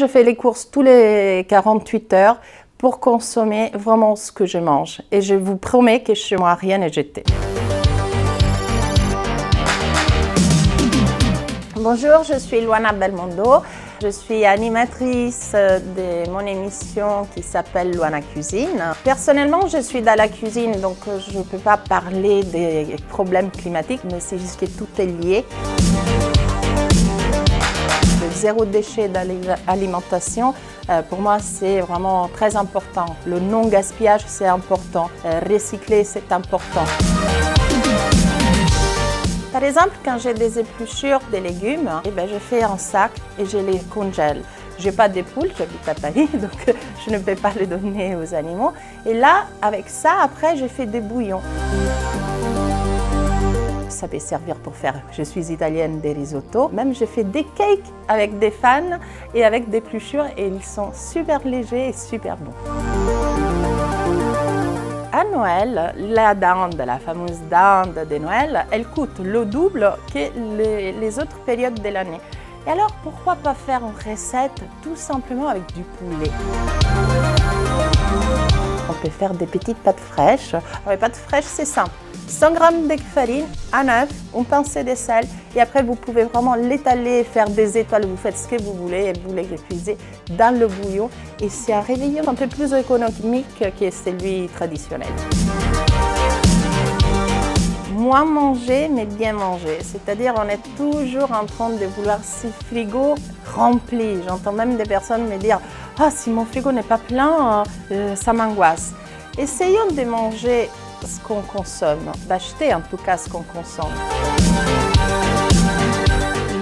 Je fais les courses tous les 48 heures pour consommer vraiment ce que je mange. Et je vous promets que chez moi, rien n'est jeté. Bonjour, je suis Luana Belmondo. Je suis animatrice de mon émission qui s'appelle Luana Cuisine. Personnellement, je suis dans la cuisine, donc je ne peux pas parler des problèmes climatiques, mais c'est juste que tout est lié. Le zéro déchet dans l'alimentation, pour moi, c'est vraiment très important. Le non-gaspillage, c'est important. Recycler, c'est important. Par exemple, quand j'ai des épluchures de légumes, je fais un sac et je les congèle. Je n'ai pas de poules, j'habite à Paris, donc je ne peux pas les donner aux animaux. Et là, avec ça, après, je fais des bouillons. Ça peut servir pour faire, je suis italienne, des risottos. Même je fais des cakes avec des fans et avec des épluchures et ils sont super légers et super bons. À Noël, la dinde, la fameuse dinde de Noël, elle coûte le double que les autres périodes de l'année. Et alors, pourquoi pas faire une recette tout simplement avec du poulet? On peut faire des petites pâtes fraîches. Alors, les pâtes fraîches, c'est simple. 100 g de farine, un œuf, une pincée de sel et après vous pouvez vraiment l'étaler, faire des étoiles, vous faites ce que vous voulez et vous les cuisez dans le bouillon et c'est un réveillon un peu plus économique que celui traditionnel. Moins manger mais bien manger, c'est-à-dire on est toujours en train de vouloir ce frigo rempli. J'entends même des personnes me dire « Ah, si mon frigo n'est pas plein, ça m'angoisse ». Essayons de manger ce qu'on consomme, d'acheter en tout cas ce qu'on consomme.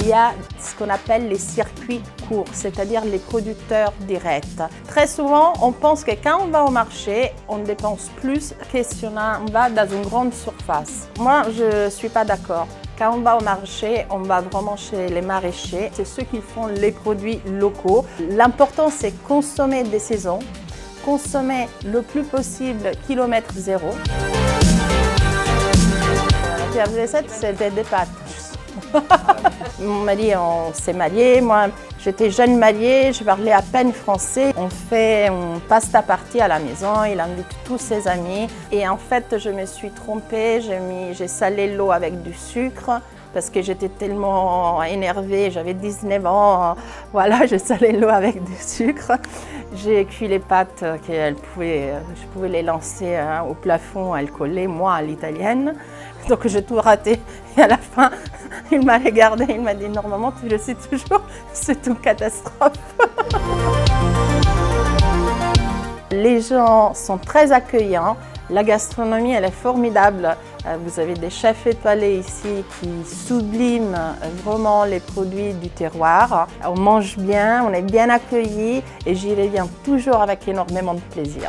Il y a ce qu'on appelle les circuits courts, c'est-à-dire les producteurs directs. Très souvent, on pense que quand on va au marché, on dépense plus que si on va dans une grande surface. Moi, je ne suis pas d'accord. Quand on va au marché, on va vraiment chez les maraîchers. C'est ceux qui font les produits locaux. L'important, c'est consommer des saisons, consommer le plus possible kilomètre zéro. La recette, c'était des pâtes. Mon mari, on s'est mariés. Moi, j'étais jeune mariée, je parlais à peine français. On fait une pasta party à la maison, il invite tous ses amis. Et en fait, je me suis trompée, j'ai salé l'eau avec du sucre parce que j'étais tellement énervée, j'avais 19 ans. Voilà, j'ai salé l'eau avec du sucre. J'ai cuit les pâtes, je pouvais les lancer au plafond, elles collaient, moi, à l'italienne. Donc j'ai tout raté et à la fin, il m'a regardé, il m'a dit « Normalement, tu le sais toujours, c'est une catastrophe ». Les gens sont très accueillants, la gastronomie elle est formidable. Vous avez des chefs étoilés ici qui subliment vraiment les produits du terroir. On mange bien, on est bien accueillis et j'y reviens toujours avec énormément de plaisir.